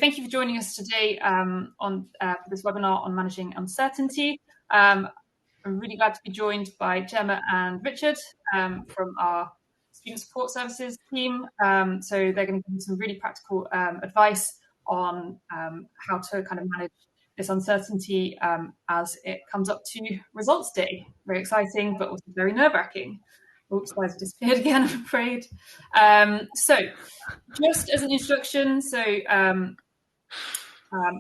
thank you for joining us today for this webinar on managing uncertainty. I'm really glad to be joined by Gemma and Richard from our Student Support Services team. So they're going to give you some really practical advice on how to kind of manage this uncertainty as it comes up to results day. Very exciting, but also very nerve-wracking. Oops, slides have disappeared again, I'm afraid. So just as an introduction,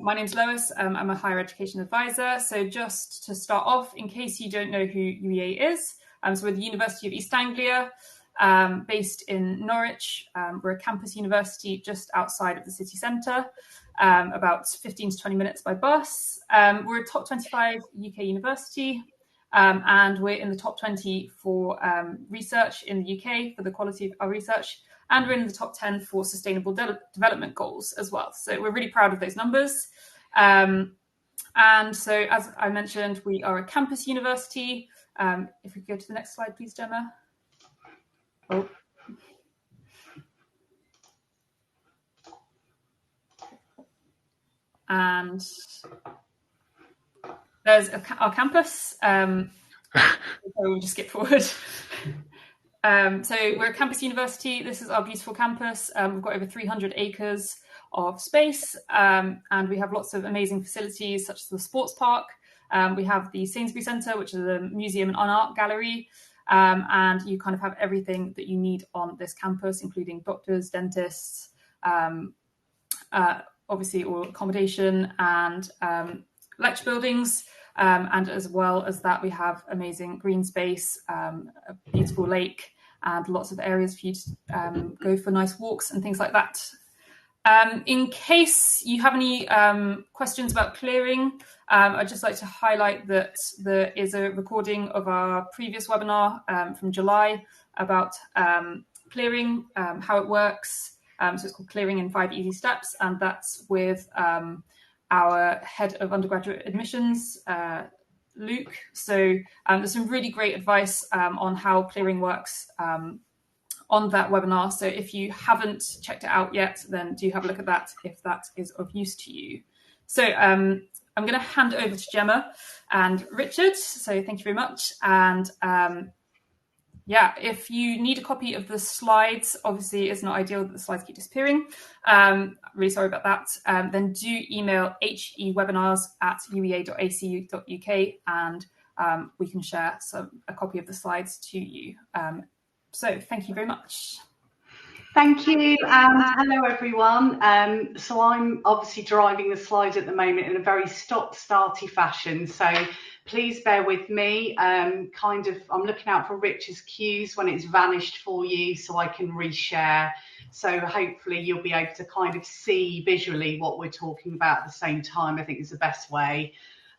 my name's Lois. I'm a higher education advisor. So just to start off, in case you don't know who UEA is, so we're the University of East Anglia, based in Norwich. We're a campus university just outside of the city centre, about 15 to 20 minutes by bus. We're a top 25 UK university, and we're in the top 20 for research in the UK for the quality of our research. And we're in the top 10 for sustainable development goals as well. So we're really proud of those numbers. And so, as I mentioned, we are a campus university. If we go to the next slide, please, Gemma. Oh. And there's our campus. So we'll just skip forward. So we're a campus university. This is our beautiful campus. We've got over 300 acres of space, and we have lots of amazing facilities such as the sports park. We have the Sainsbury Centre, which is a museum and art gallery, and you kind of have everything that you need on this campus, including doctors, dentists, obviously all accommodation and lecture buildings. And as well as that, we have amazing green space, a beautiful lake, and lots of areas for you to go for nice walks and things like that. In case you have any questions about clearing, I'd just like to highlight that there is a recording of our previous webinar from July about clearing, how it works. So it's called Clearing in 5 Easy Steps, and that's with our head of undergraduate admissions, Luke. So there's some really great advice on how clearing works on that webinar. So if you haven't checked it out yet, then do have a look at that if that is of use to you. So I'm going to hand over to Gemma and Richard. So thank you very much. And yeah, if you need a copy of the slides, obviously it's not ideal that the slides keep disappearing. Really sorry about that. Then do email hewebinars@uea.ac.uk and we can share a copy of the slides to you. So thank you very much. Thank you, and hello everyone. So I'm obviously driving the slides at the moment in a very stop-starty fashion, so please bear with me. I'm looking out for Rich's cues when it's vanished for you so I can reshare. So hopefully you'll be able to kind of see visually what we're talking about at the same time. I think is the best way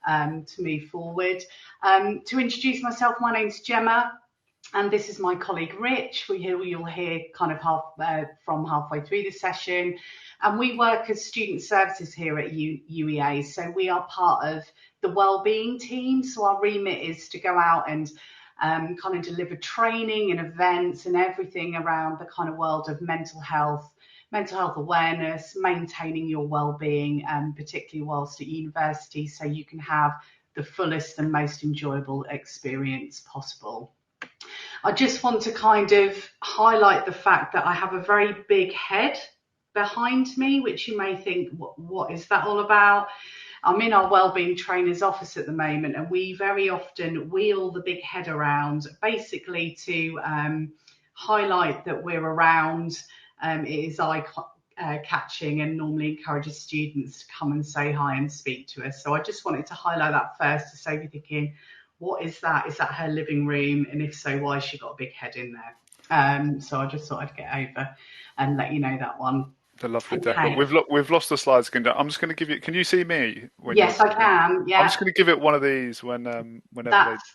to move forward. To introduce myself, my name's Gemma. And this is my colleague Rich, who you'll hear kind of from halfway through the session. And we work as student services here at UEA. So we are part of the wellbeing team. So our remit is to go out and kind of deliver training and events and everything around the kind of world of mental health awareness, maintaining your wellbeing, particularly whilst at university, so you can have the fullest and most enjoyable experience possible. I just want to kind of highlight the fact that I have a very big head behind me, which you may think, what is that all about? I'm in our wellbeing trainer's office at the moment, and we very often wheel the big head around, basically to highlight that we're around. It is eye-catching and normally encourages students to come and say hi and speak to us. So I just wanted to highlight that first to save you thinking, what is that? Is that her living room? And if so, why has she got a big head in there? So I just thought I'd get over and let you know that one. The lovely decor. We've lost the slides. I'm just going to give you. Can you see me? Yes, I can. Yeah. I'm just going to give it one of these whenever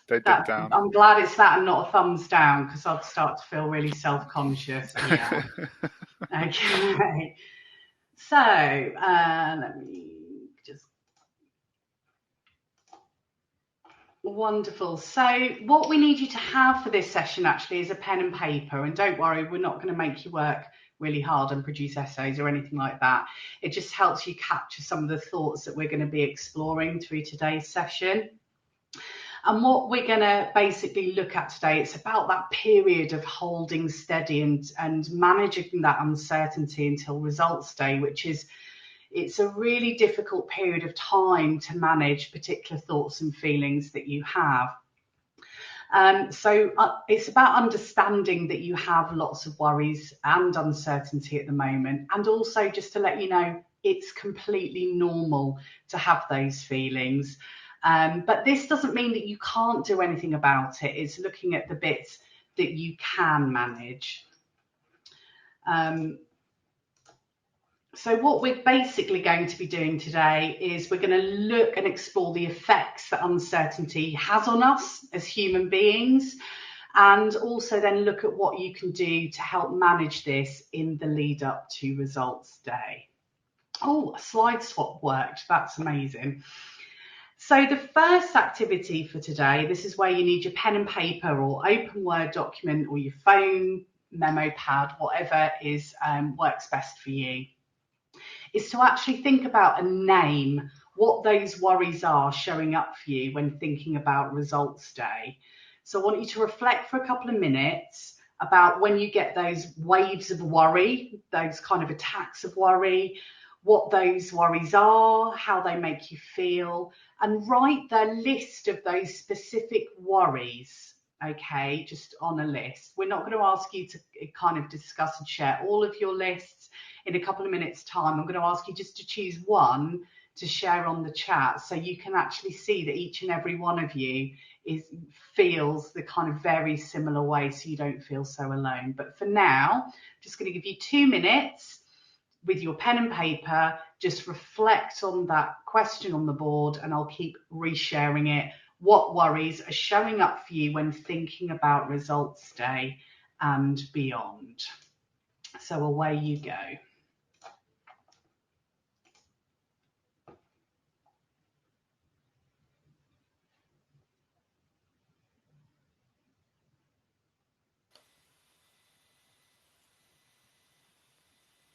they dip down. I'm glad it's that and not a thumbs down, because I'd start to feel really self-conscious. Yeah. Okay. So let me just. Wonderful. So what we need you to have for this session actually is a pen and paper, and don't worry, we're not going to make you work really hard and produce essays or anything like that. It just helps you capture some of the thoughts that we're going to be exploring through today's session. And what we're going to basically look at today, it's about that period of holding steady and managing that uncertainty until results day, which is, it's a really difficult period of time to manage particular thoughts and feelings that you have. So it's about understanding that you have lots of worries and uncertainty at the moment, and also just to let you know it's completely normal to have those feelings. But this doesn't mean that you can't do anything about it. It's looking at the bits that you can manage. So what we're basically going to be doing today is we're going to look and explore the effects that uncertainty has on us as human beings, and also then look at what you can do to help manage this in the lead up to results day. Oh, a slide swap worked. That's amazing. So the first activity for today, this is where you need your pen and paper or open Word document or your phone, memo pad, whatever is works best for you, is to actually think about and name what those worries are showing up for you when thinking about results day. So I want you to reflect for a couple of minutes about when you get those waves of worry, those kind of attacks of worry, what those worries are, how they make you feel, and write the list of those specific worries, okay, just on a list. We're not going to ask you to kind of discuss and share all of your lists in a couple of minutes' time. I'm going to ask you just to choose one to share on the chat, so you can actually see that each and every one of you feels the kind of very similar way, so you don't feel so alone. But for now, I'm just going to give you 2 minutes with your pen and paper, just reflect on that question on the board, and I'll keep resharing it. What worries are showing up for you when thinking about results day and beyond? So away you go.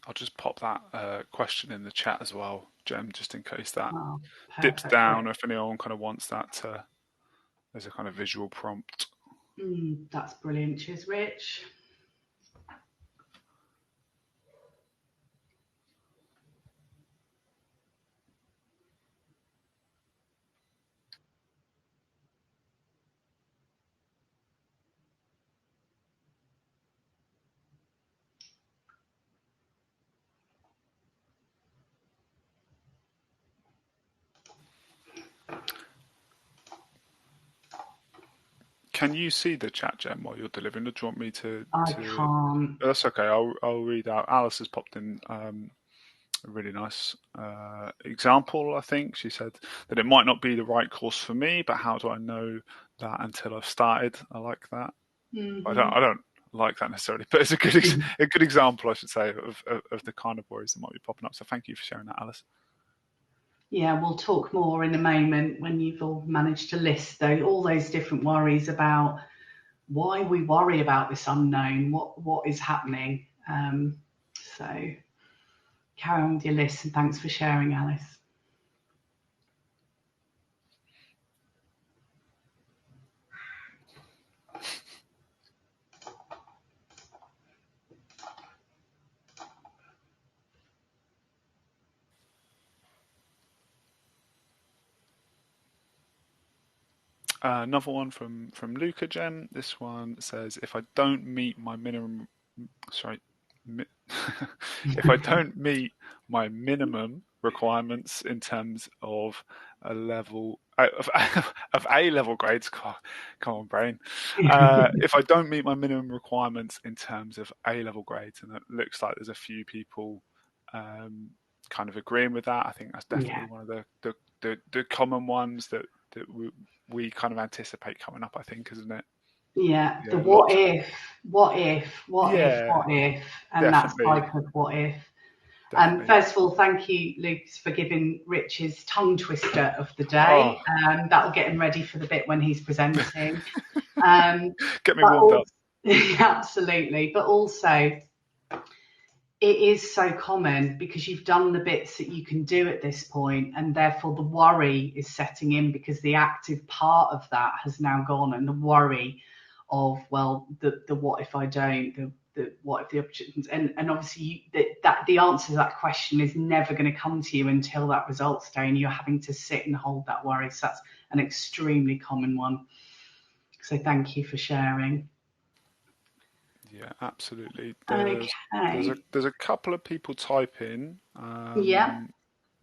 I'll just pop that question in the chat as well, Jem, just in case that dips Perfect. down, or if anyone kind of wants that as a kind of visual prompt. That's brilliant. Cheers, Rich. Can you see the chat, Jem, while you're delivering? Do you want me to? I can't. That's okay. I'll read out. Alice has popped in a really nice example. I think she said that it might not be the right course for me, but how do I know that until I've started? I like that. Mm-hmm. I don't like that necessarily, but it's a good example, I should say, of the kind of worries that might be popping up. So thank you for sharing that, Alice. Yeah, we'll talk more in a moment when you've all managed to list all those different worries about why we worry about this unknown, what is happening. So carry on with your list, and thanks for sharing, Alice. Another one from Luca, Jem. This one says, if I don't meet my minimum, if I don't meet my minimum requirements in terms of a level of A level grades, come on, brain. If I don't meet my minimum requirements in terms of A level grades, and it looks like there's a few people kind of agreeing with that. I think that's definitely one of the common ones that we kind of anticipate coming up, I think, isn't it? Yeah, the what if, and definitely. that type of what if. First of all, thank you, Lucas, for giving Rich his tongue twister of the day. That'll get him ready for the bit when he's presenting. Get me warmed up. Absolutely. But also, It is so common because you've done the bits that you can do at this point, and therefore the worry is setting in because the active part of that has now gone, and the worry of, well, the what if I don't, the what if the options, and obviously that the answer to that question is never going to come to you until that results day, and you're having to sit and hold that worry. So that's an extremely common one. So thank you for sharing. Yeah, absolutely. Okay. There's a couple of people typing. Yeah.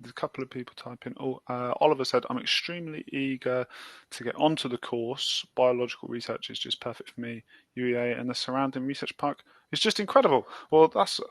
There's a couple of people typing. Oliver said, I'm extremely eager to get onto the course. Biological research is just perfect for me. UEA and the surrounding research park is just incredible. Well, that's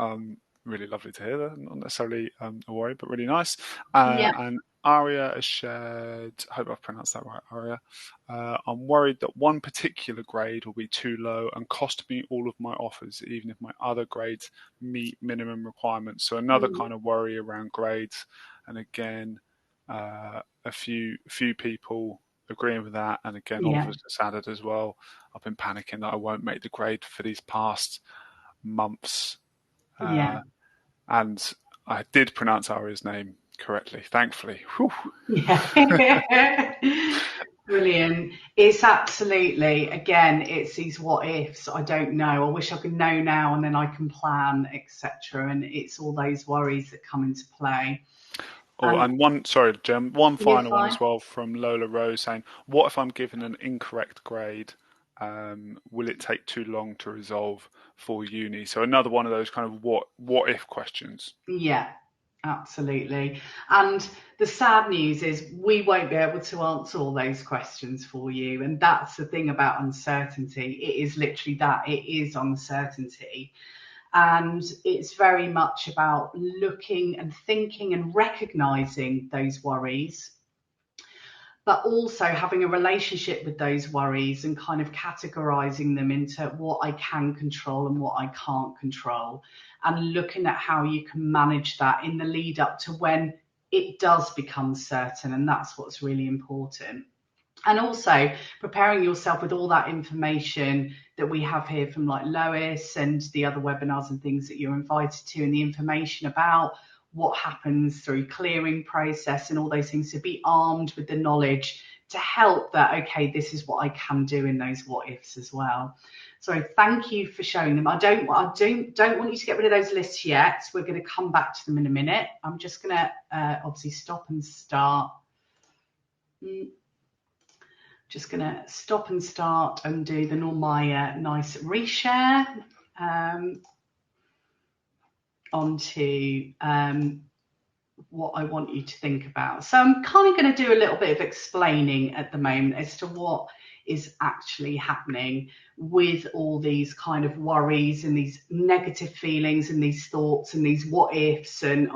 really lovely to hear. Not necessarily a worry, but really nice. And Aria has shared, I hope I've pronounced that right, Aria. I'm worried that one particular grade will be too low and cost me all of my offers, even if my other grades meet minimum requirements. So another kind of worry around grades. And again, a few people agreeing with that. And again, Oliver's just added as well, I've been panicking that I won't make the grade for these past months. And I did pronounce Aria's name correctly, thankfully. Whew. Yeah. Brilliant. It's absolutely, again, it's these what ifs. I don't know. I wish I could know now and then I can plan, etc. And it's all those worries that come into play. And one final one as well from Lola Rose saying, what if I'm given an incorrect grade? Will it take too long to resolve for uni? So another one of those kind of what if questions. Yeah, absolutely. And the sad news is we won't be able to answer all those questions for you. And that's the thing about uncertainty. It is literally that. It is uncertainty. And it's very much about looking and thinking and recognizing those worries, but also having a relationship with those worries and kind of categorizing them into what I can control and what I can't control, and looking at how you can manage that in the lead up to when it does become certain. And that's what's really important. And also preparing yourself with all that information that we have here from like Lois and the other webinars and things that you're invited to, and the information about what happens through clearing process and all those things, to be armed with the knowledge to help that, okay, this is what I can do in those what ifs as well. So thank you for showing them. I don't want you to get rid of those lists yet. We're going to come back to them in a minute. I'm just going to obviously stop and start. Just going to stop and start and do the my nice reshare onto what I want you to think about. So I'm kind of going to do a little bit of explaining at the moment as to what is actually happening with all these kind of worries and these negative feelings and these thoughts and these what ifs and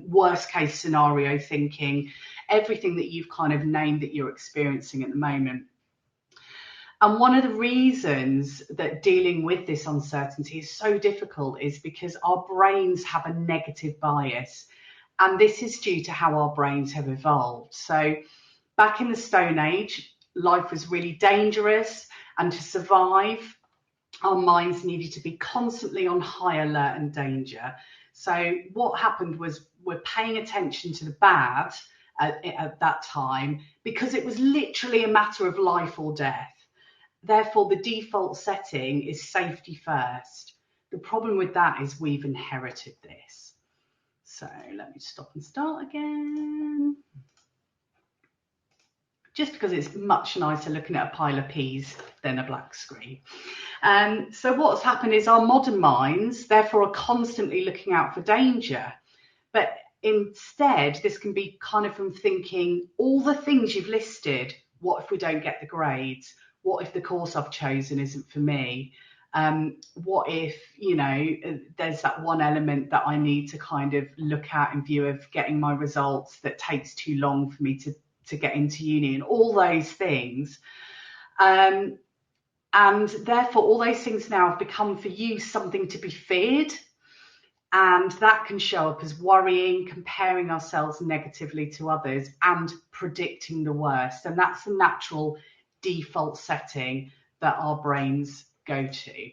worst case scenario thinking, everything that you've kind of named that you're experiencing at the moment. And one of the reasons that dealing with this uncertainty is so difficult is because our brains have a negative bias. And this is due to how our brains have evolved. So back in the Stone Age, life was really dangerous, and to survive, our minds needed to be constantly on high alert and danger. So what happened was we're paying attention to the bad at that time because it was literally a matter of life or death. Therefore, the default setting is safety first. The problem with that is we've inherited this. So let me stop and start again. Just because it's much nicer looking at a pile of peas than a black screen. So what's happened is our modern minds, therefore, are constantly looking out for danger. But instead, this can be kind of from thinking all the things you've listed. What if we don't get the grades? What if the course I've chosen isn't for me? What if, there's that one element that I need to kind of look at in view of getting my results that takes too long for me to get into uni, and all those things. And therefore, all those things now have become for you something to be feared. And that can show up as worrying, comparing ourselves negatively to others, and predicting the worst. And that's the natural default setting that our brains go to.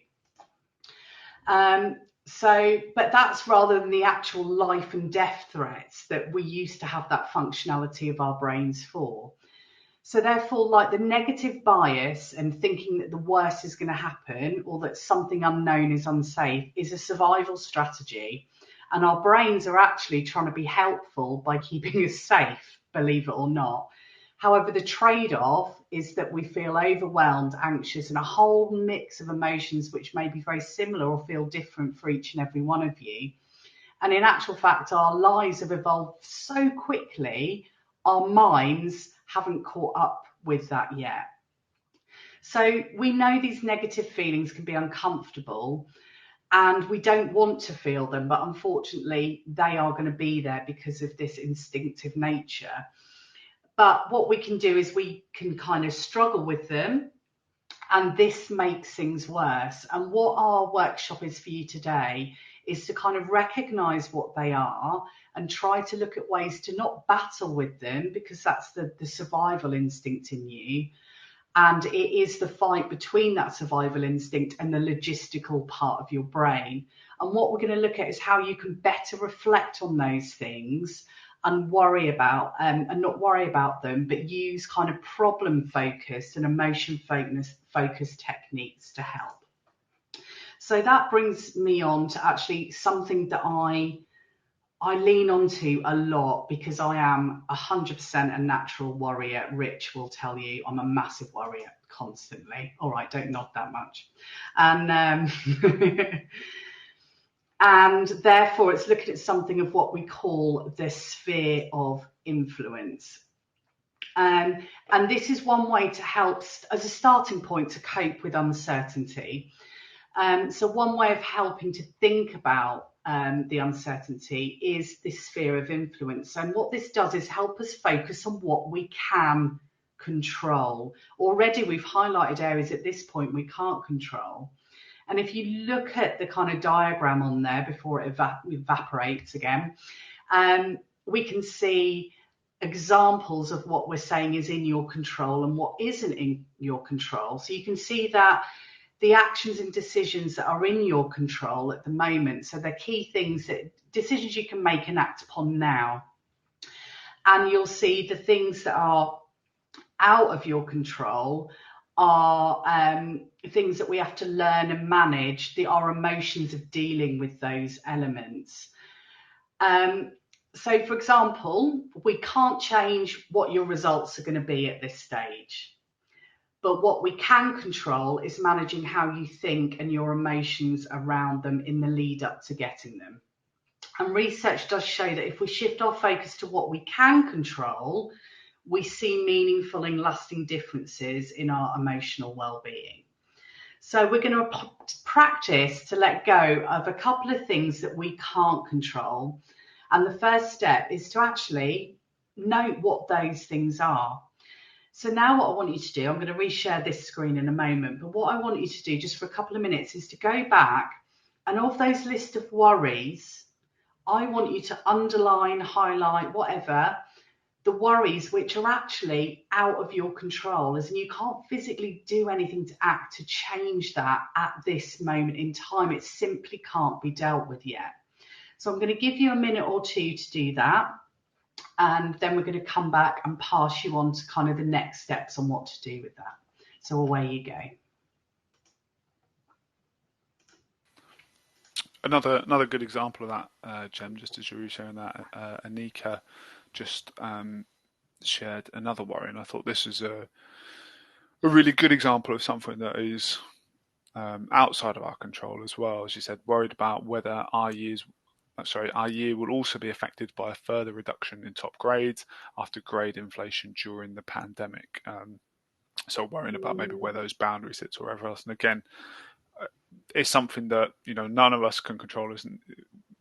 But that's rather than the actual life and death threats that we used to have that functionality of our brains for. So therefore, like the negative bias and thinking that the worst is going to happen or that something unknown is unsafe is a survival strategy. And our brains are actually trying to be helpful by keeping us safe, believe it or not. However, the trade-off is that we feel overwhelmed, anxious, and a whole mix of emotions which may be very similar or feel different for each and every one of you. And in actual fact, our lives have evolved so quickly, our minds haven't caught up with that yet. So we know these negative feelings can be uncomfortable and we don't want to feel them, but unfortunately they are going to be there because of this instinctive nature. But what we can do is we can kind of struggle with them, and this makes things worse. And what our workshop is for you today is to kind of recognize what they are and try to look at ways to not battle with them, because that's the survival instinct in you. And it is the fight between that survival instinct and the logistical part of your brain. And what we're going to look at is how you can better reflect on those things and worry about and not worry about them, but use kind of problem focused and emotion focused techniques to help. So that brings me on to actually something that I lean onto a lot, because I am 100% a natural worrier. Rich will tell you I'm a massive worrier constantly. All right, don't nod that much. And and therefore it's looking at something of what we call the sphere of influence. And this is one way to help as a starting point to cope with uncertainty. So one way of helping to think about the uncertainty is this sphere of influence. And what this does is help us focus on what we can control. Already we've highlighted areas at this point we can't control. And if you look at the kind of diagram on there before it evaporates again, we can see examples of what we're saying is in your control and what isn't in your control. So you can see that the actions and decisions that are in your control at the moment, so they're key things, that decisions you can make and act upon now. And you'll see the things that are out of your control are things that we have to learn and manage, our emotions of dealing with those elements. So for example, we can't change what your results are going to be at this stage. But what we can control is managing how you think and your emotions around them in the lead up to getting them. And research does show that if we shift our focus to what we can control, we see meaningful and lasting differences in our emotional well-being. So we're going to practice to let go of a couple of things that we can't control. And the first step is to actually note what those things are. So now what I want you to do, I'm going to reshare this screen in a moment, but what I want you to do just for a couple of minutes is to go back, and of those list of worries, I want you to underline, highlight, whatever, the worries which are actually out of your control, as in you can't physically do anything to act to change that at this moment in time. It simply can't be dealt with yet. So I'm going to give you a minute or two to do that. And then we're going to come back and pass you on to kind of the next steps on what to do with that. So away you go. Another good example of that, Jem, just as you were sharing that, Anika just shared another worry, and I thought this is a really good example of something that is outside of our control as well. As you said, worried about whether our year will also be affected by a further reduction in top grades after grade inflation during the pandemic. So worrying about maybe where those boundaries sit or wherever else. And again, it's something that none of us can control,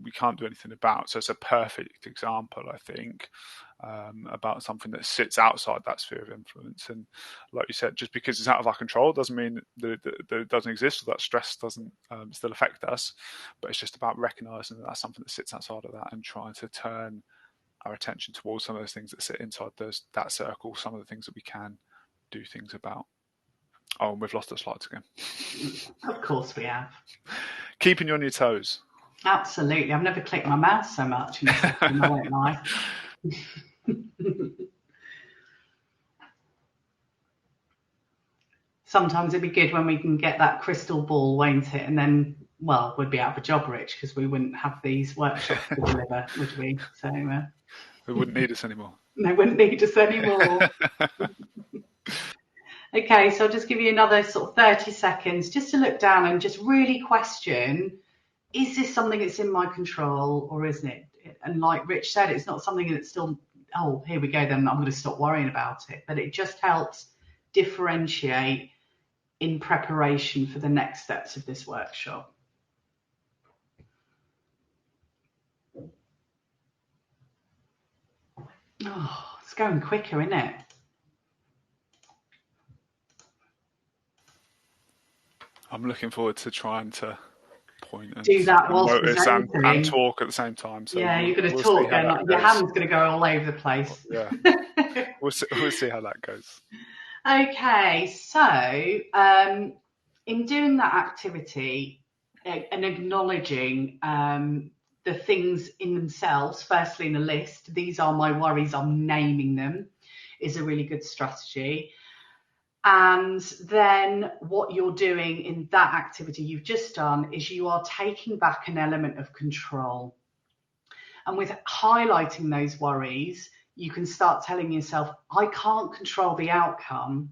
we can't do anything about. So it's a perfect example, I think, about something that sits outside that sphere of influence. And like you said, just because it's out of our control doesn't mean that it doesn't exist, or that stress doesn't still affect us. But it's just about recognizing that that's something that sits outside of that and trying to turn our attention towards some of those things that sit inside that circle, some of the things that we can do things about. Oh, and we've lost our slides again. Of course we have. Keeping you on your toes. Absolutely. I've never clicked my mouse so much in a session, I won't lie. Sometimes it'd be good when we can get that crystal ball, won't it? And then, well, we'd be out of a job, Rich, because we wouldn't have these workshops to deliver, would we? So They wouldn't need us anymore. They wouldn't need us anymore. Okay, so I'll just give you another sort of 30 seconds just to look down and just really question, is this something that's in my control or isn't it? And like Rich said, it's not something that's still, oh, here we go, then I'm going to stop worrying about it. But it just helps differentiate in preparation for the next steps of this workshop. Oh, it's going quicker, isn't it? I'm looking forward to trying to point and do that whilst notice and talk at the same time. So yeah, you're going to talk and like, your hand's going to go all over the place. Yeah, we'll see how that goes. Okay, so in doing that activity and acknowledging the things in themselves, firstly in a list, these are my worries, I'm naming them, is a really good strategy. And then what you're doing in that activity you've just done is you are taking back an element of control. And with highlighting those worries, you can start telling yourself, I can't control the outcome,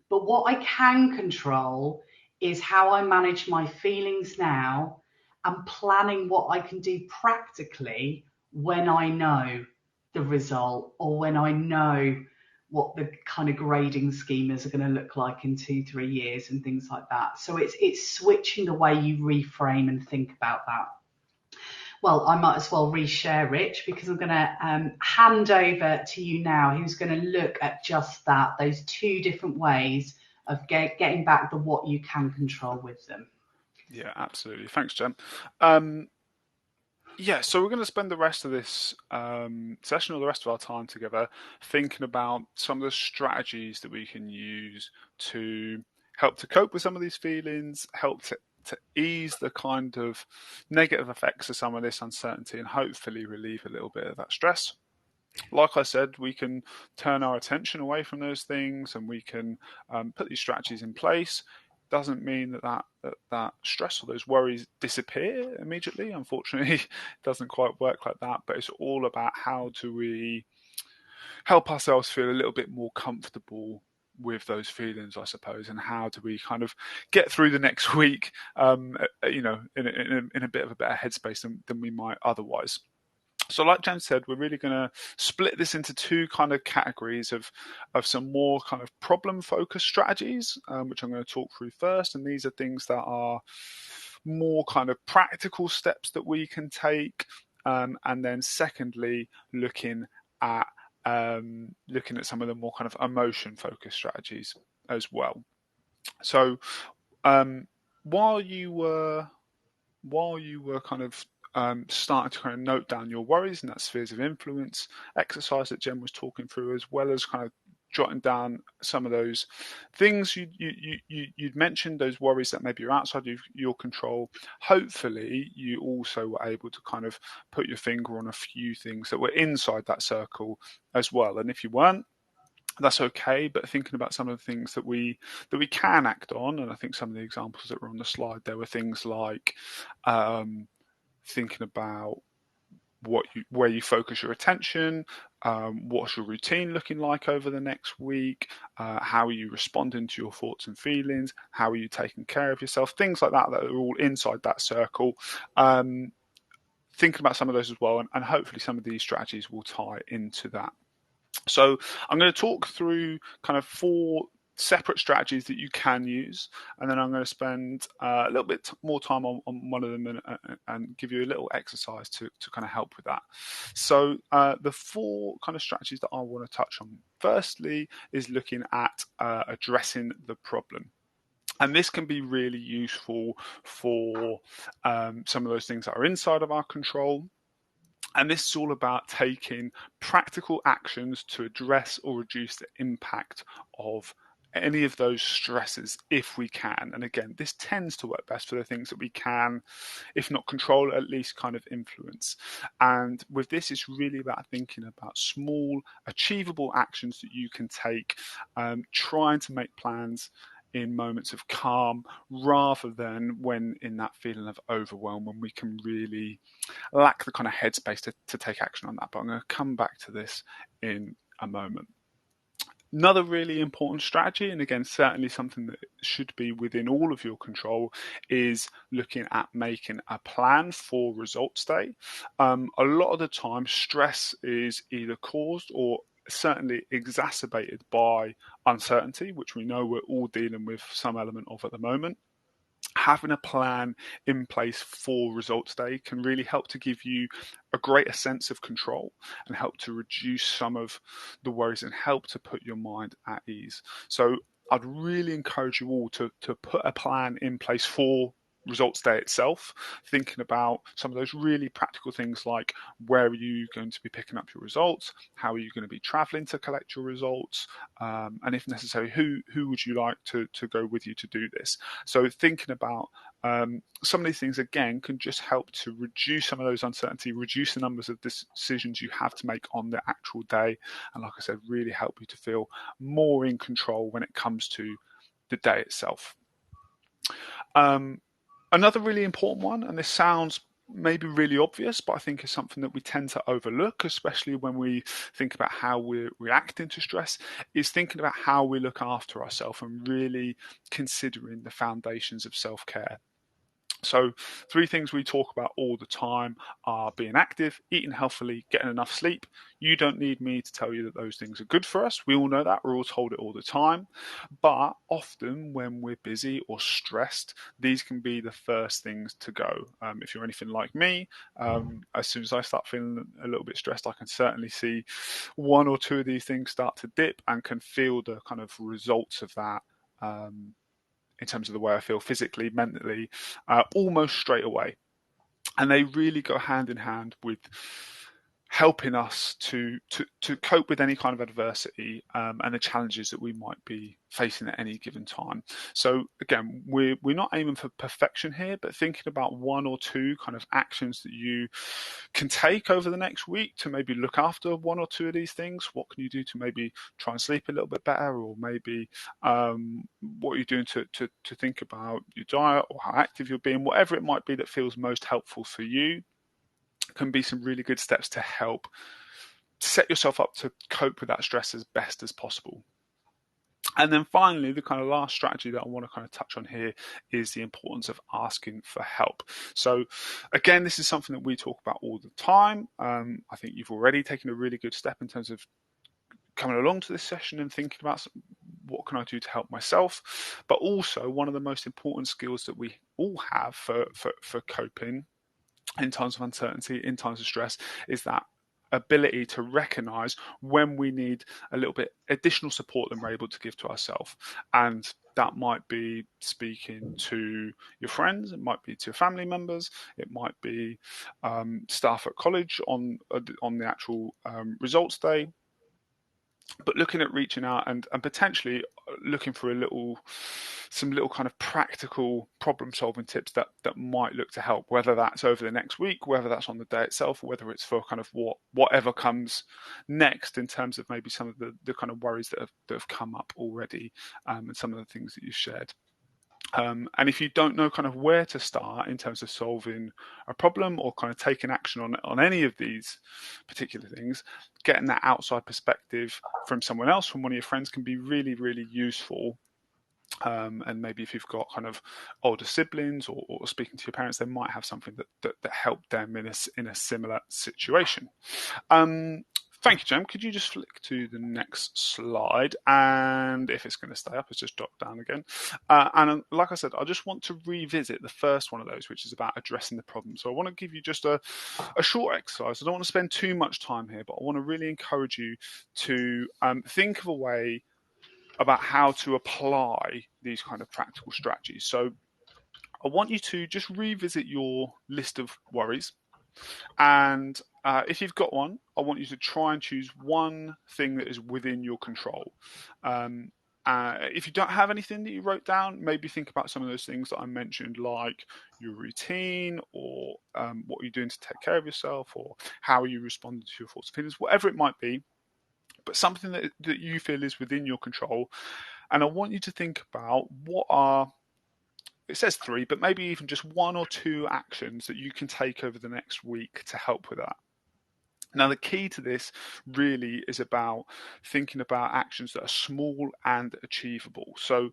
but what I can control is how I manage my feelings now and planning what I can do practically when I know the result or when I know what the kind of grading schemas are going to look like in 2-3 years and things like that. So it's switching the way you reframe and think about that. Well, I might as well reshare, Rich, because I'm going to hand over to you now, who's going to look at just that, those two different ways of getting back the what you can control with them. Yeah, absolutely. Thanks, Jem. Yeah, so we're going to spend the rest of this session or the rest of our time together thinking about some of the strategies that we can use to help to cope with some of these feelings, help to ease the kind of negative effects of some of this uncertainty and hopefully relieve a little bit of that stress. Like I said, we can turn our attention away from those things and we can put these strategies in place. Doesn't mean that stress or those worries disappear immediately. Unfortunately, it doesn't quite work like that. But it's all about how do we help ourselves feel a little bit more comfortable with those feelings, I suppose, and how do we kind of get through the next week, in a bit of a better headspace than we might otherwise. So like Jen said, we're really going to split this into two kind of categories of some more kind of problem-focused strategies, which I'm going to talk through first. And these are things that are more kind of practical steps that we can take. And then secondly, looking at some of the more kind of emotion-focused strategies as well. So while you were kind of starting to kind of note down your worries and that spheres of influence exercise that Jen was talking through, as well as kind of jotting down some of those things you'd mentioned, those worries that maybe are outside of your control. Hopefully you also were able to kind of put your finger on a few things that were inside that circle as well. And if you weren't, that's okay, but thinking about some of the things that we can act on, and I think some of the examples that were on the slide, there were things like thinking about where you focus your attention, what's your routine looking like over the next week, how are you responding to your thoughts and feelings, how are you taking care of yourself, things like that are all inside that circle. Thinking about some of those as well, and hopefully some of these strategies will tie into that. So I'm going to talk through kind of 4 separate strategies that you can use, and then I'm going to spend a little bit more time on one of them and give you a little exercise to kind of help with that. So the 4 kind of strategies that I want to touch on, firstly, is looking at addressing the problem. And this can be really useful for some of those things that are inside of our control. And this is all about taking practical actions to address or reduce the impact of any of those stresses if we can. And again, this tends to work best for the things that we can, if not control, at least kind of influence. And with this, it's really about thinking about small, achievable actions that you can take, trying to make plans in moments of calm rather than when in that feeling of overwhelm, when we can really lack the kind of headspace to take action on that. But I'm going to come back to this in a moment. Another really important strategy, and again, certainly something that should be within all of your control, is looking at making a plan for results day. A lot of the time, stress is either caused or certainly exacerbated by uncertainty, which we know we're all dealing with some element of at the moment. Having a plan in place for results day can really help to give you a greater sense of control and help to reduce some of the worries and help to put your mind at ease. So I'd really encourage you all to put a plan in place for results day itself, thinking about some of those really practical things like where are you going to be picking up your results, how are you going to be traveling to collect your results, and if necessary, who would you like to go with you to do this. So thinking about some of these things, again, can just help to reduce some of those uncertainty, reduce the numbers of decisions you have to make on the actual day, and like I said, really help you to feel more in control when it comes to the day itself. Another really important one, and this sounds maybe really obvious, but I think is something that we tend to overlook, especially when we think about how we're reacting to stress, is thinking about how we look after ourselves and really considering the foundations of self-care. So 3 things we talk about all the time are being active, eating healthily, getting enough sleep. You don't need me to tell you that those things are good for us. We all know that. We're all told it all the time. But often when we're busy or stressed, these can be the first things to go. If you're anything like me, as soon as I start feeling a little bit stressed, I can certainly see 1 or 2 of these things start to dip and can feel the kind of results of that in terms of the way I feel physically, mentally, almost straight away. And they really go hand in hand with helping us to cope with any kind of adversity and the challenges that we might be facing at any given time. So again, we're not aiming for perfection here, but thinking about 1 or 2 kind of actions that you can take over the next week to maybe look after 1 or 2 of these things. What can you do to maybe try and sleep a little bit better, or maybe what are you doing to think about your diet or how active you're being, whatever it might be that feels most helpful for you, can be some really good steps to help set yourself up to cope with that stress as best as possible. And then finally, the kind of last strategy that I want to kind of touch on here is the importance of asking for help. So again, this is something that we talk about all the time. I think you've already taken a really good step in terms of coming along to this session and thinking about what can I do to help myself. But also, one of the most important skills that we all have for coping in times of uncertainty, in times of stress, is that ability to recognize when we need a little bit additional support than we're able to give to ourselves. And that might be speaking to your friends, it might be to your family members, it might be staff at college on the actual results day. But looking at reaching out and potentially looking for some little kind of practical problem solving tips that might look to help, whether that's over the next week, whether that's on the day itself, or whether it's for kind of whatever comes next in terms of maybe some of the kind of worries that have come up already, and some of the things that you've shared. And if you don't know kind of where to start in terms of solving a problem or kind of taking action on any of these particular things, getting that outside perspective from someone else, from one of your friends, can be really, really useful. And maybe if you've got kind of older siblings or speaking to your parents, they might have something that helped them in a similar situation. Thank you, Jem. Could you just flick to the next slide? And if it's going to stay up, it's just dropped down again. And like I said, I just want to revisit the first one of those, which is about addressing the problem. So I want to give you just a short exercise. I don't want to spend too much time here, but I want to really encourage you to think of a way about how to apply these kind of practical strategies. So I want you to just revisit your list of worries. And if you've got one, I want you to try and choose one thing that is within your control. If you don't have anything that you wrote down, maybe think about some of those things that I mentioned, like your routine, or what you're doing to take care of yourself, or how are you responding to your thoughts and feelings, whatever it might be, but something that you feel is within your control. And I want you to think about what are, it says 3, but maybe even just 1 or 2 actions that you can take over the next week to help with that. Now, the key to this really is about thinking about actions that are small and achievable. So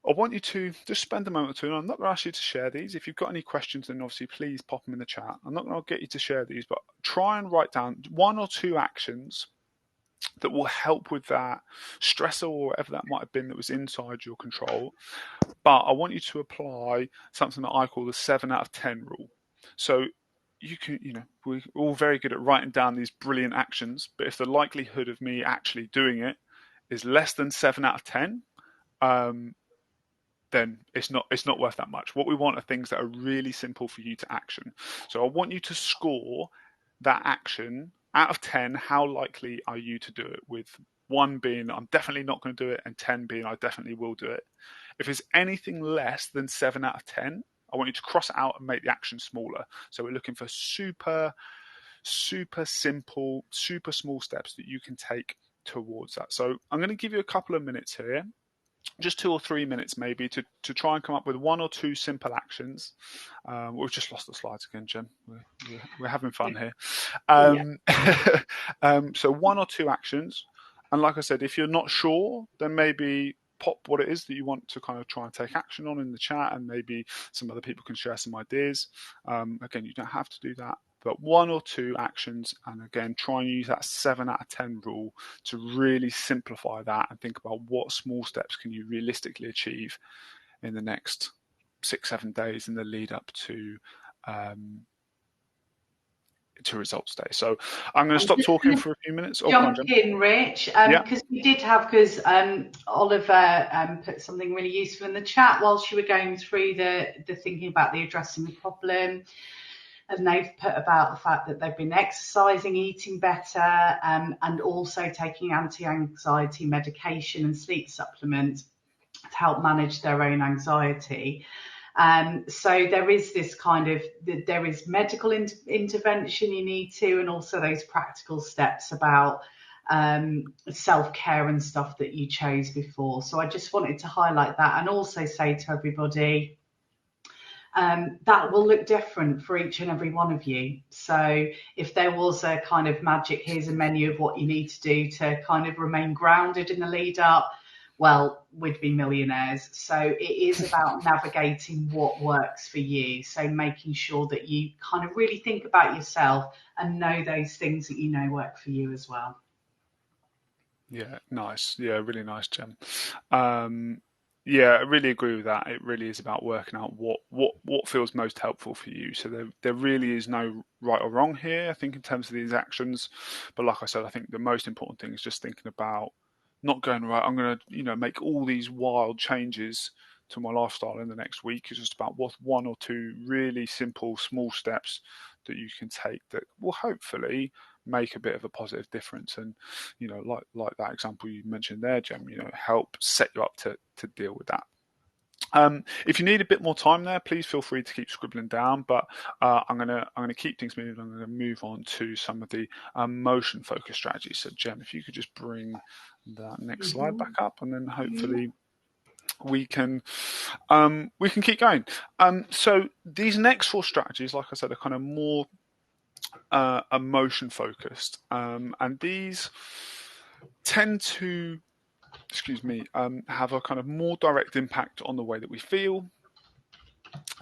I want you to just spend a moment or two, and I'm not going to ask you to share these. If you've got any questions, then obviously please pop them in the chat. I'm not going to get you to share these, but try and write down 1 or 2 actions that will help with that stressor or whatever that might have been that was inside your control. But I want you to apply something that I call the 7 out of 10 rule. So you can, we're all very good at writing down these brilliant actions, but if the likelihood of me actually doing it is less than 7 out of 10, then it's not worth that much. What we want are things that are really simple for you to action. So I want you to score that action out of 10. How likely are you to do it? With 1 being I'm definitely not going to do it, and 10 being I definitely will do it. If it's anything less than 7 out of 10, I want you to cross it out and make the action smaller. So we're looking for super simple, super small steps that you can take towards that. So I'm going to give you a couple of minutes here, just 2 or 3 minutes maybe, to try and come up with 1 or 2 simple actions. We've just lost the slides again, Jen. We're having fun here. So 1 or 2 actions. And like I said, if you're not sure, then maybe pop what it is that you want to kind of try and take action on in the chat, and maybe some other people can share some ideas. Again, you don't have to do that, but 1 or 2 actions, and again, try and use that 7 out of 10 rule to really simplify that and think about what small steps can you realistically achieve in the next 6-7 days in the lead up to results day. So I'm going to stop talking for a few minutes. Jump in, Rich, because we did have, Oliver put something really useful in the chat whilst you were going through the thinking about the addressing the problem. And they've put about the fact that they've been exercising, eating better, and also taking anti-anxiety medication and sleep supplements to help manage their own anxiety. So there is this there is medical intervention you need to, and also those practical steps about self-care and stuff that you chose before. So I just wanted to highlight that, and also say to everybody, that will look different for each and every one of you. So if there was a kind of magic, here's a menu of what you need to do to kind of remain grounded in the lead up, well, we'd be millionaires. So it is about navigating what works for you. So making sure that you kind of really think about yourself and know those things that you know work for you as well. Yeah, nice. Yeah, really nice, Jem. Yeah, I really agree with that. It really is about working out what feels most helpful for you. So there really is no right or wrong here, I think, in terms of these actions. But like I said, I think the most important thing is just thinking about not going, right, I'm going to, make all these wild changes to my lifestyle in the next week. It's just about what 1 or 2 really simple, small steps that you can take that will hopefully make a bit of a positive difference. And, like that example you mentioned there, Jem, help set you up to deal with that. If you need a bit more time there, please feel free to keep scribbling down. But I'm gonna keep things moving. I'm gonna move on to some of the emotion focused strategies. So Jem, if you could just bring that next slide back up, and then hopefully we can keep going. So these next 4 strategies, like I said, are kind of more emotion focused, and these tend to have a kind of more direct impact on the way that we feel.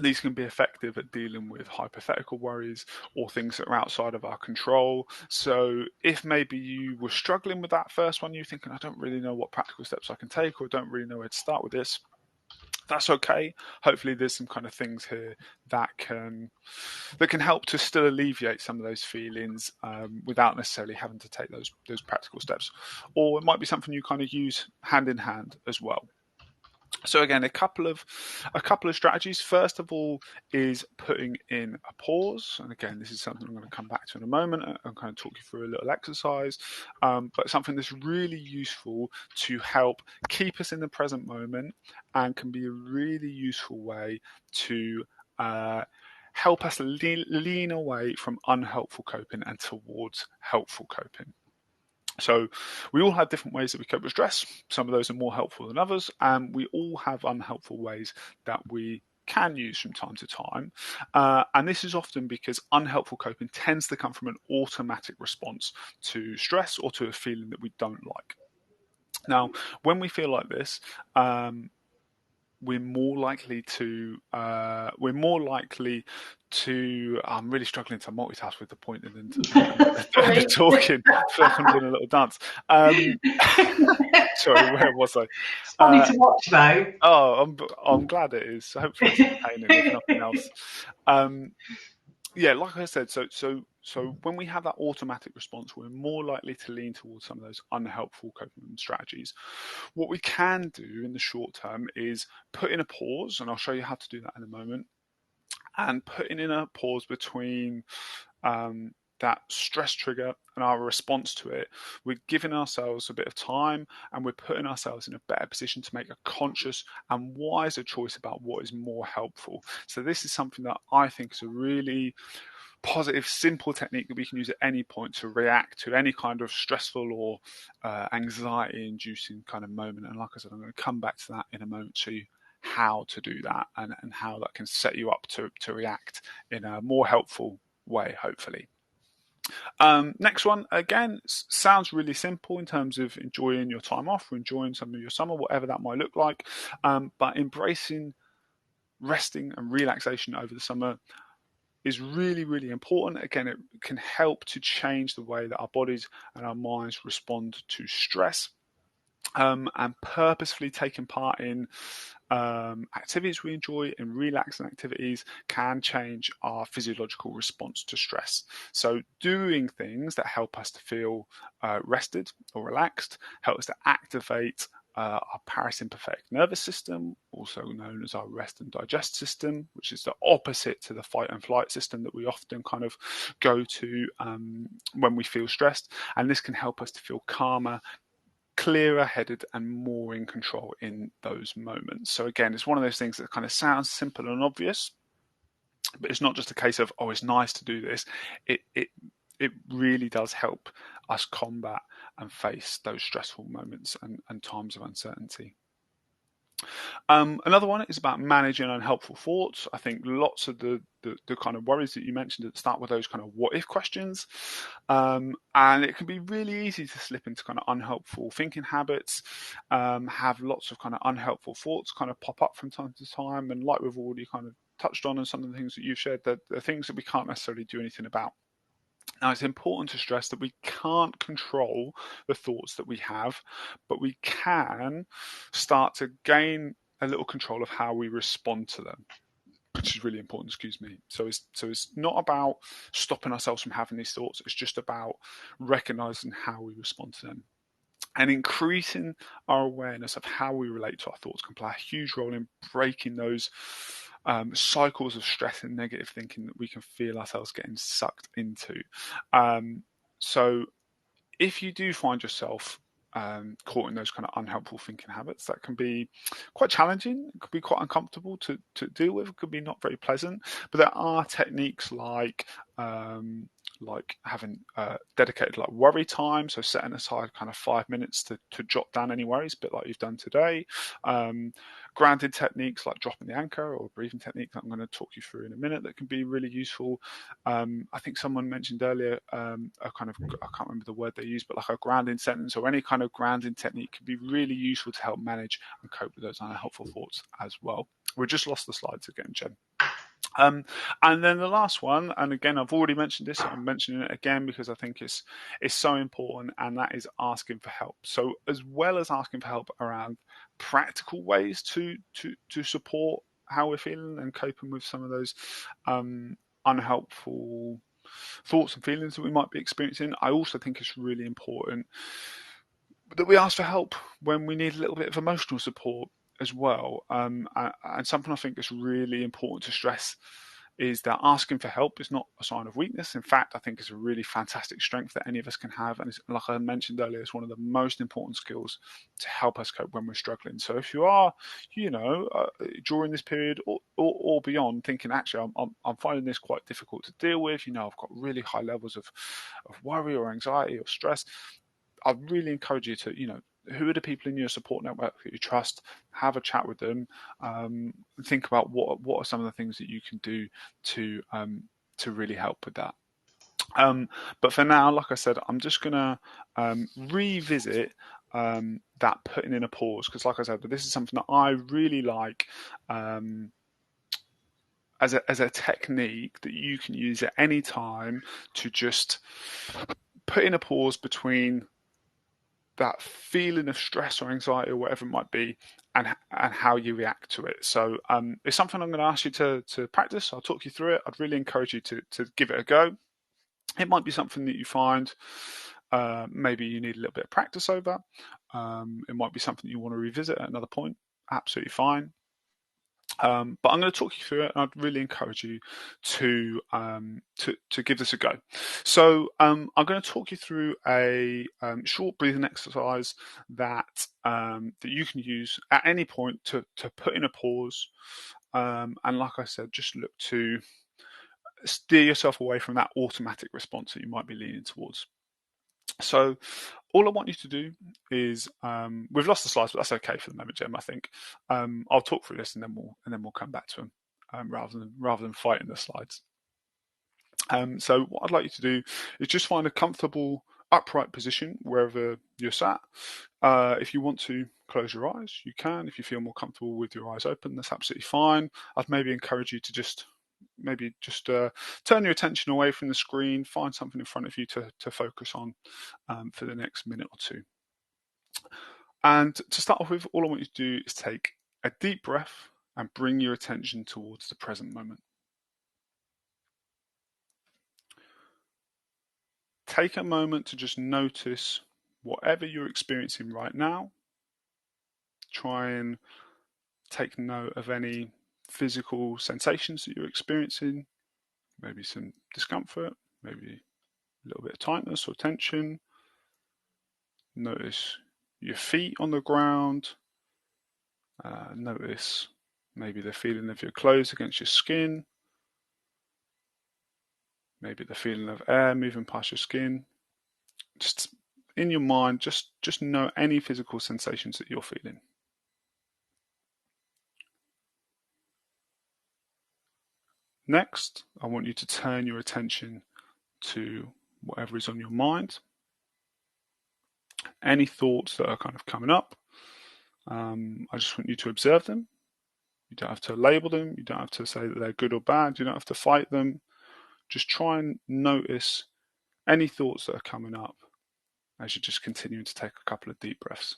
These can be effective at dealing with hypothetical worries or things that are outside of our control. So if maybe you were struggling with that first one, you're thinking, I don't really know what practical steps I can take, or don't really know where to start with this, that's okay. Hopefully there's some kind of things here that can help to still alleviate some of those feelings without necessarily having to take those practical steps. Or it might be something you kind of use hand in hand as well. So again, a couple of strategies. First of all, is putting in a pause, and again, this is something I'm going to come back to in a moment and kind of talk you through a little exercise. But something that's really useful to help keep us in the present moment, and can be a really useful way to help us lean away from unhelpful coping and towards helpful coping. So we all have different ways that we cope with stress. Some of those are more helpful than others, and we all have unhelpful ways that we can use from time to time. And this is often because unhelpful coping tends to come from an automatic response to stress or to a feeling that we don't like. Now, when we feel like this, we're more likely to I'm really struggling to multitask with the pointing and the talking. I feel like I'm doing a little dance. Sorry, where was I? It's funny to watch though. Oh, I'm glad it is. So hopefully it's entertaining, if nothing else. Yeah, like I said, so when we have that automatic response, we're more likely to lean towards some of those unhelpful coping strategies. What we can do in the short term is put in a pause, and I'll show you how to do that in a moment, and putting in a pause between that stress trigger and our response to it. We're giving ourselves a bit of time, and we're putting ourselves in a better position to make a conscious and wiser choice about what is more helpful. So this is something that I think is a really positive, simple technique that we can use at any point to react to any kind of stressful or anxiety-inducing kind of moment. And like I said, I'm going to come back to that in a moment to show you how to do that and how that can set you up to react in a more helpful way, hopefully. Next one, again, sounds really simple in terms of enjoying your time off or enjoying some of your summer, whatever that might look like. But embracing resting and relaxation over the summer is really, really important. Again, it can help to change the way that our bodies and our minds respond to stress. And purposefully taking part in activities we enjoy and relaxing activities can change our physiological response to stress. So doing things that help us to feel rested or relaxed, help us to activate our parasympathetic nervous system, also known as our rest and digest system, which is the opposite to the fight and flight system that we often kind of go to when we feel stressed. And this can help us to feel calmer, clearer headed, and more in control in those moments. So again, it's one of those things that kind of sounds simple and obvious, but it's not just a case of, oh, it's nice to do this. It really does help us combat and face those stressful moments and times of uncertainty. Another one is about managing unhelpful thoughts. I think lots of the kind of worries that you mentioned at the start were those kind of what if questions. And it can be really easy to slip into kind of unhelpful thinking habits, have lots of kind of unhelpful thoughts kind of pop up from time to time. And like we've already kind of touched on, and some of the things that you've shared, they're things that we can't necessarily do anything about. Now, it's important to stress that we can't control the thoughts that we have, but we can start to gain a little control of how we respond to them, which is really important, excuse me. So it's not about stopping ourselves from having these thoughts. It's just about recognizing how we respond to them. And increasing our awareness of how we relate to our thoughts can play a huge role in breaking those cycles of stress and negative thinking that we can feel ourselves getting sucked into. So if you do find yourself caught in those kind of unhelpful thinking habits, that can be quite challenging. It could be quite uncomfortable to deal with. It could be not very pleasant. But there are techniques like having dedicated like worry time, so setting aside kind of 5 minutes to jot down any worries, a bit like you've done today. Grounding techniques like dropping the anchor or breathing technique that I'm going to talk you through in a minute that can be really useful. I think someone mentioned earlier a kind of, I can't remember the word they used, but like a grounding sentence or any kind of grounding technique can be really useful to help manage and cope with those unhelpful thoughts as well. We just lost the slides again, Jen. And then the last one, and again, I've already mentioned this, I'm mentioning it again because I think it's so important, and that is asking for help. So as well as asking for help around practical ways to support how we're feeling and coping with some of those unhelpful thoughts and feelings that we might be experiencing, I also think it's really important that we ask for help when we need a little bit of emotional support. as well, and something I think is really important to stress, is that asking for help is not a sign of weakness. In fact, I think it's a really fantastic strength that any of us can have. And it's, like I mentioned earlier, it's one of the most important skills to help us cope when we're struggling. So if you are, during this period or beyond, thinking, actually, I'm finding this quite difficult to deal with, I've got really high levels of worry or anxiety or stress, I'd really encourage you to, who are the people in your support network that you trust? Have a chat with them. Think about what are some of the things that you can do to really help with that. But for now, like I said, I'm just gonna revisit that putting in a pause, because, like I said, this is something that I really like as a technique that you can use at any time to just put in a pause between that feeling of stress or anxiety or whatever it might be, and how you react to it. So it's something I'm going to ask you to practice. I'll talk you through it. I'd really encourage you to give it a go. It might be something that you find maybe you need a little bit of practice over. It might be something you want to revisit at another point. Absolutely fine. But I'm going to talk you through it, and I'd really encourage you to give this a go. So I'm going to talk you through a short breathing exercise that you can use at any point to put in a pause. And like I said, just look to steer yourself away from that automatic response that you might be leaning towards. So all I want you to do is, we've lost the slides, but that's okay for the moment, Jem. I think I'll talk through this and then we'll come back to them rather than fighting the slides. So what I'd like you to do is just find a comfortable upright position wherever you're sat. If you want to close your eyes, you can. If you feel more comfortable with your eyes open, that's absolutely fine. I'd maybe encourage you to just turn your attention away from the screen, find something in front of you to focus on for the next minute or two. And to start off with, all I want you to do is take a deep breath and bring your attention towards the present moment. Take a moment to just notice whatever you're experiencing right now. Try and take note of any physical sensations that you're experiencing, maybe some discomfort, maybe a little bit of tightness or tension. Notice your feet on the ground. Notice maybe the feeling of your clothes against your skin. Maybe the feeling of air moving past your skin. Just in your mind, just know any physical sensations that you're feeling. Next, I want you to turn your attention to whatever is on your mind. Any thoughts that are kind of coming up, I just want you to observe them. You don't have to label them. You don't have to say that they're good or bad. You don't have to fight them. Just try and notice any thoughts that are coming up as you're just continuing to take a couple of deep breaths.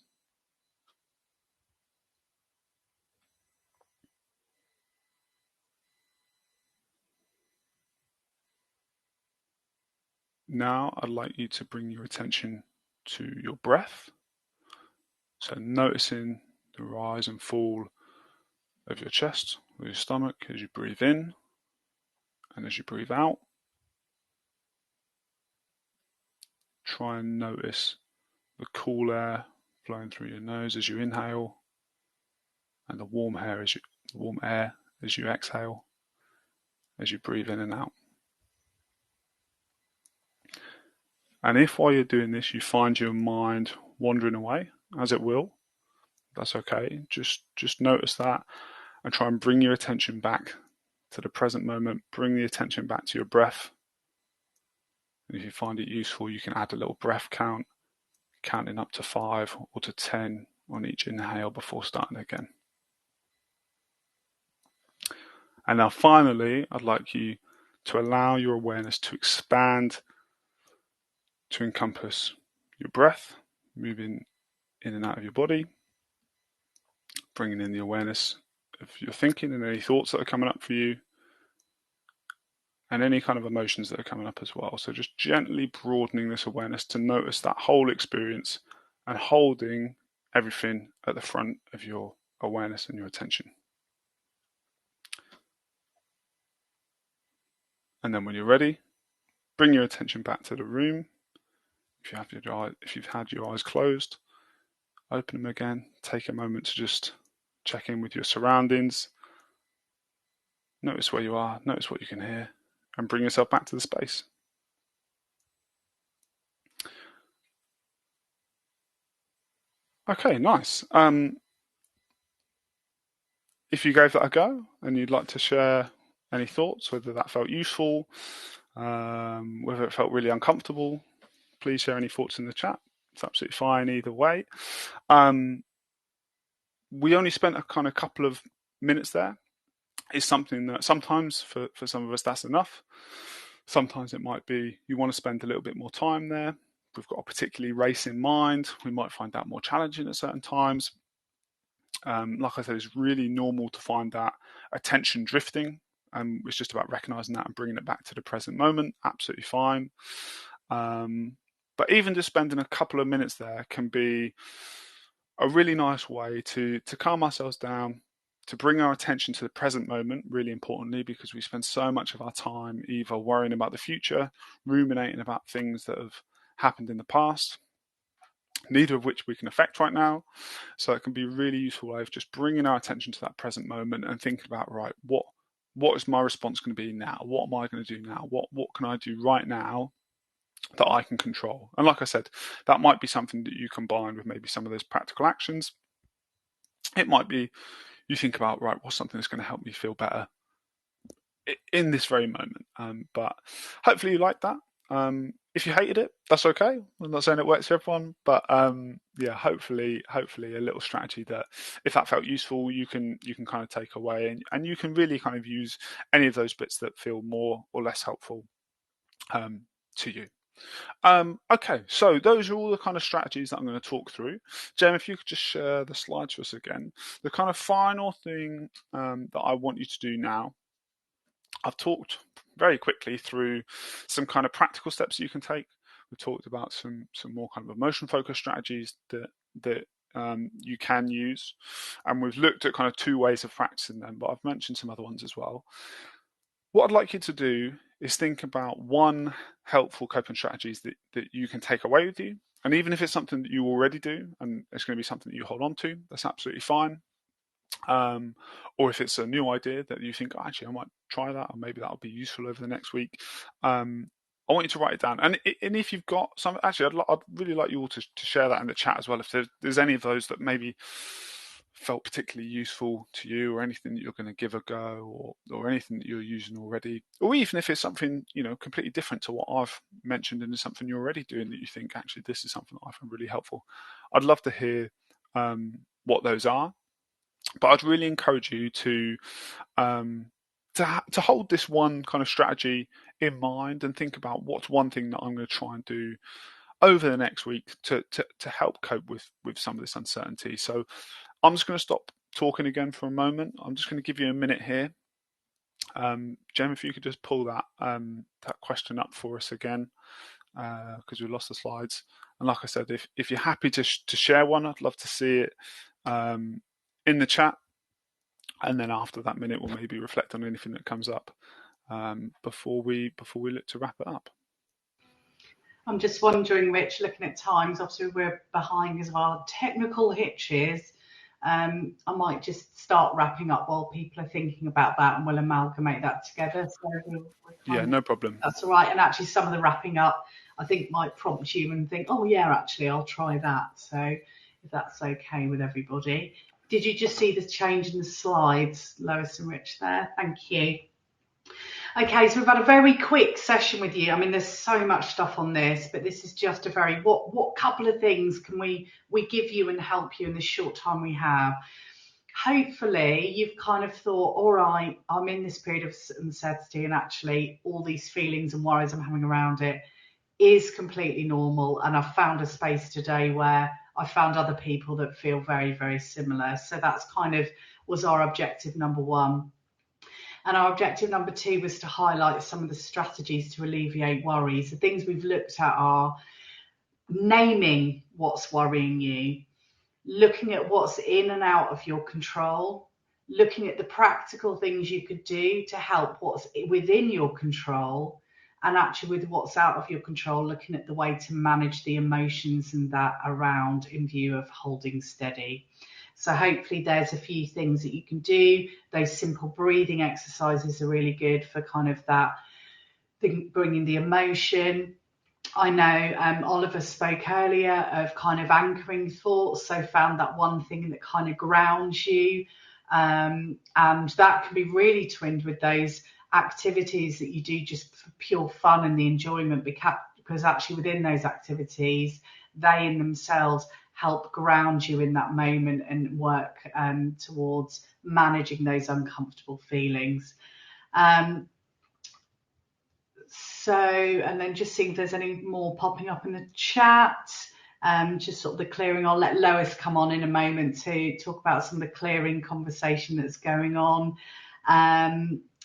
Now I'd like you to bring your attention to your breath. So noticing the rise and fall of your chest or your stomach as you breathe in and as you breathe out. Try and notice the cool air flowing through your nose as you inhale, and the warm air as you exhale, as you breathe in and out. And if while you're doing this you find your mind wandering away, as it will, that's okay. Just notice that and try and bring your attention back to the present moment. Bring the attention back to your breath. And if you find it useful, you can add a little breath count, counting up to 5 or to 10 on each inhale before starting again. And now finally, I'd like you to allow your awareness to expand to encompass your breath, moving in and out of your body, bringing in the awareness of your thinking and any thoughts that are coming up for you, and any kind of emotions that are coming up as well. So just gently broadening this awareness to notice that whole experience and holding everything at the front of your awareness and your attention. And then when you're ready, bring your attention back to the room. If you've had your eyes closed, open them again. Take a moment to just check in with your surroundings. Notice where you are, notice what you can hear, and bring yourself back to the space. Okay, nice. If you gave that a go and you'd like to share any thoughts, whether that felt useful, whether it felt really uncomfortable, please share any thoughts in the chat. It's absolutely fine either way. We only spent a kind of couple of minutes there. It's something that sometimes for some of us that's enough. Sometimes it might be you want to spend a little bit more time there. We've got a particularly race in mind. We might find that more challenging at certain times. Like I said, it's really normal to find that attention drifting. It's just about recognizing that and bringing it back to the present moment. Absolutely fine. But even just spending a couple of minutes there can be a really nice way to calm ourselves down, to bring our attention to the present moment, really importantly, because we spend so much of our time either worrying about the future, ruminating about things that have happened in the past, neither of which we can affect right now. So it can be a really useful way of just bringing our attention to that present moment and thinking about, right, what is my response going to be now? What am I going to do now? What can I do right now that I can control? And like I said, that might be something that you combine with maybe some of those practical actions. It might be you think about, right, what's something that's going to help me feel better in this very moment. But hopefully you like that. If you hated it, that's okay. I'm not saying it works for everyone, but yeah, hopefully a little strategy that if that felt useful, you can kind of take away, and you can really kind of use any of those bits that feel more or less helpful to you. Okay, so those are all the kind of strategies that I'm going to talk through. Jem, if you could just share the slides for us again. The kind of final thing that I want you to do now, I've talked very quickly through some kind of practical steps you can take. We've talked about some more kind of emotion-focused strategies that you can use, and we've looked at kind of two ways of practicing them, but I've mentioned some other ones as well. What I'd like you to do is think about one helpful coping strategies that you can take away with you. And even if it's something that you already do and it's going to be something that you hold on to, that's absolutely fine. Or if it's a new idea that you think, actually, I might try that, or maybe that'll be useful over the next week. I want you to write it down. And if you've got some, actually, I'd really like you all to share that in the chat as well. If there's any of those that maybe felt particularly useful to you, or anything that you're going to give a go, or anything that you're using already, or even if it's something completely different to what I've mentioned and is something you're already doing that you think actually this is something that I find really helpful, I'd love to hear what those are. But I'd really encourage you to hold this one kind of strategy in mind and think about what's one thing that I'm going to try and do over the next week to help cope with some of this uncertainty. So I'm just going to stop talking again for a moment. I'm just going to give you a minute here. Jem, if you could just pull that question up for us again, because we lost the slides. And like I said, if you're happy to share one, I'd love to see it in the chat. And then after that minute, we'll maybe reflect on anything that comes up before we look to wrap it up. I'm just wondering, Rich, looking at times, obviously we're behind as well. Technical hitches. I might just start wrapping up while people are thinking about that, and we'll amalgamate that together. So yeah, no problem. That's all right. And actually, some of the wrapping up, I think, might prompt you and think, oh yeah, actually, I'll try that. So if that's okay with everybody. Did you just see the change in the slides, Lois and Rich there? Thank you. Okay, so we've had a very quick session with you. I mean, there's so much stuff on this, but this is just a very, what couple of things can we give you and help you in the short time we have? Hopefully you've kind of thought, all right, I'm in this period of uncertainty, and actually all these feelings and worries I'm having around it is completely normal. And I've found a space today where I found other people that feel very, very similar. So that's kind of was our objective number one. And our objective number two was to highlight some of the strategies to alleviate worries. The things we've looked at are naming what's worrying you, looking at what's in and out of your control, looking at the practical things you could do to help what's within your control, and actually with what's out of your control, looking at the way to manage the emotions and that around in view of holding steady. So hopefully there's a few things that you can do. Those simple breathing exercises are really good for kind of that thing, bringing the emotion. I know Oliver spoke earlier of kind of anchoring thoughts, so found that one thing that kind of grounds you, and that can be really twinned with those activities that you do just for pure fun and the enjoyment, because actually within those activities, they in themselves help ground you in that moment and work towards managing those uncomfortable feelings. So, and then just seeing if there's any more popping up in the chat. Just sort of the clearing. I'll let Lois come on in a moment to talk about some of the clearing conversation that's going on.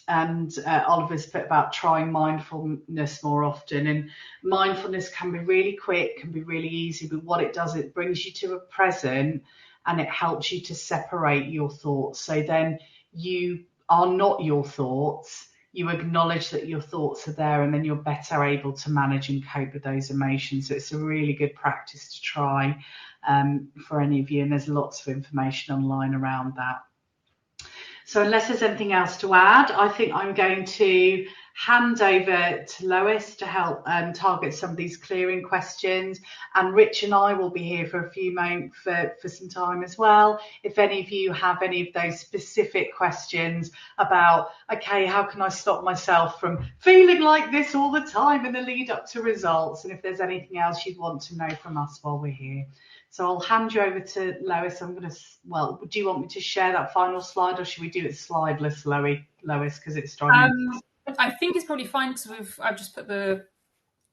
And Oliver's bit about trying mindfulness more often. And mindfulness can be really quick, can be really easy, but what it does, it brings you to a present and it helps you to separate your thoughts. So then you are not your thoughts. You acknowledge that your thoughts are there, and then you're better able to manage and cope with those emotions. So it's a really good practice to try for any of you, and there's lots of information online around that. So unless there's anything else to add, I think I'm going to hand over to Lois to help target some of these clearing questions. And Rich and I will be here for a few moments for some time as well. If any of you have any of those specific questions about, okay, how can I stop myself from feeling like this all the time in the lead up to results? And if there's anything else you'd want to know from us while we're here. So I'll hand you over to Lois. I'm going to, well, do you want me to share that final slide, or should we do it slideless, Lois, because it's driving? I think it's probably fine because I've just put the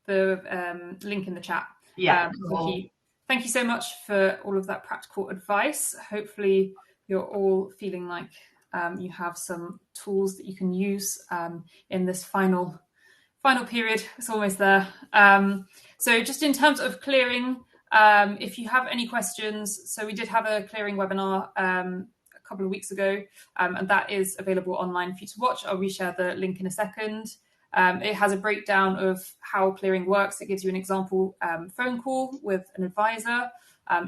link in the chat. Yeah. Cool. Thank you so much for all of that practical advice. Hopefully you're all feeling like you have some tools that you can use in this final period. It's almost there. So just in terms of clearing, if you have any questions, so we did have a clearing webinar a couple of weeks ago, and that is available online for you to watch. I'll reshare the link in a second. It has a breakdown of how clearing works. It gives you an example phone call with an advisor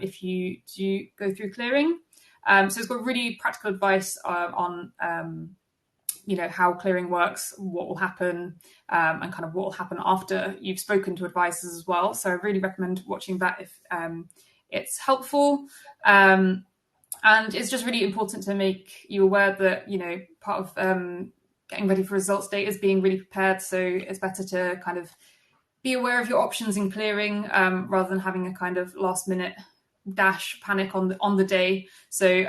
if you do go through clearing. So it's got really practical advice on how clearing works, what will happen, and kind of what will happen after you've spoken to advisors as well. So I really recommend watching that if it's helpful. And it's just really important to make you aware that, part of getting ready for results day is being really prepared. So it's better to kind of be aware of your options in clearing rather than having a kind of last minute dash panic on the day. So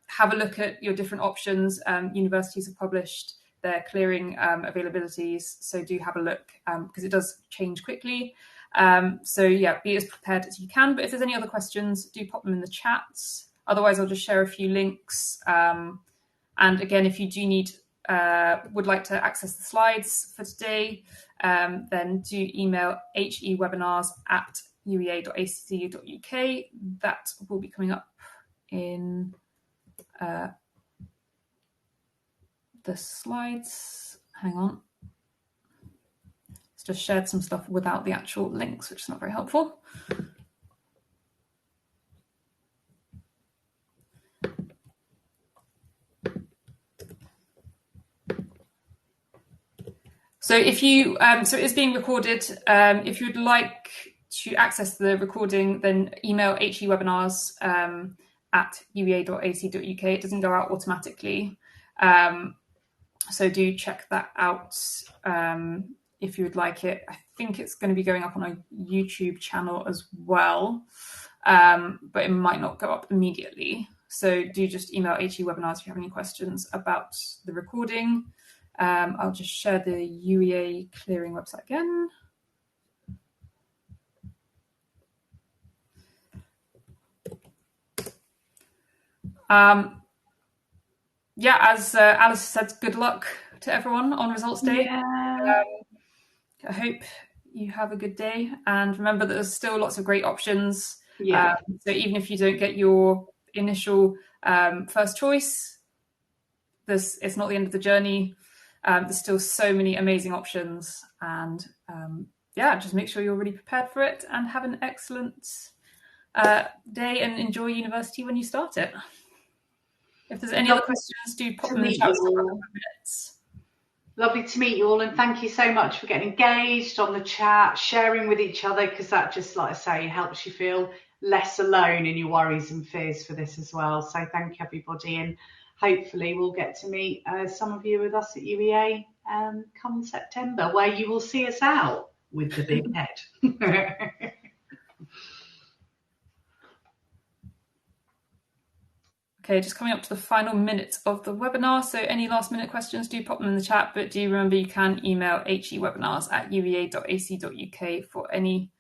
have a look at your different options. Universities have published their clearing availabilities. So do have a look because it does change quickly. So yeah, be as prepared as you can. But if there's any other questions, do pop them in the chats. Otherwise, I'll just share a few links. And again, if you do would like to access the slides for today, then do email hewebinars@uea.ac.uk. That will be coming up in the slides. Hang on. It's just shared some stuff without the actual links, which is not very helpful. So if you, so it's being recorded. If you'd like to access the recording, then email hewebinars@uea.ac.uk. It doesn't go out automatically. So do check that out if you would like it. I think it's going to be going up on a YouTube channel as well, but it might not go up immediately. So do just email hewebinars if you have any questions about the recording. I'll just share the UEA clearing website again. Yeah, as Alice said, good luck to everyone on results day. Yeah. I hope you have a good day, and remember that there's still lots of great options Yeah. So even if you don't get your initial first choice, it's not the end of the journey. There's still so many amazing options, and just make sure you're really prepared for it and have an excellent day and enjoy university when you start it. If there's any other questions, do pop them in the chat. Lovely to meet you all, and thank you so much for getting engaged on the chat, sharing with each other, because that just, like I say, helps you feel less alone in your worries and fears for this as well. So thank you, everybody, and hopefully we'll get to meet some of you with us at UEA come September, where you will see us out with the big head. Okay, just coming up to the final minutes of the webinar. So any last minute questions, do pop them in the chat, but do remember you can email hewebinars@uea.ac.uk for any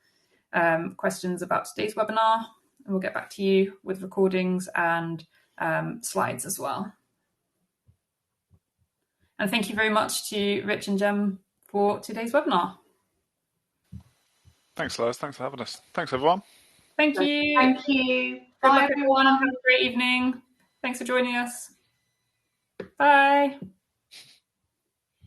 questions about today's webinar, and we'll get back to you with recordings and slides as well. And thank you very much to Rich and Jem for today's webinar. Thanks, Lois. Thanks for having us. Thanks, everyone. Thank you. Thank you. Good luck, everyone. Have a great evening. Thanks for joining us. Bye.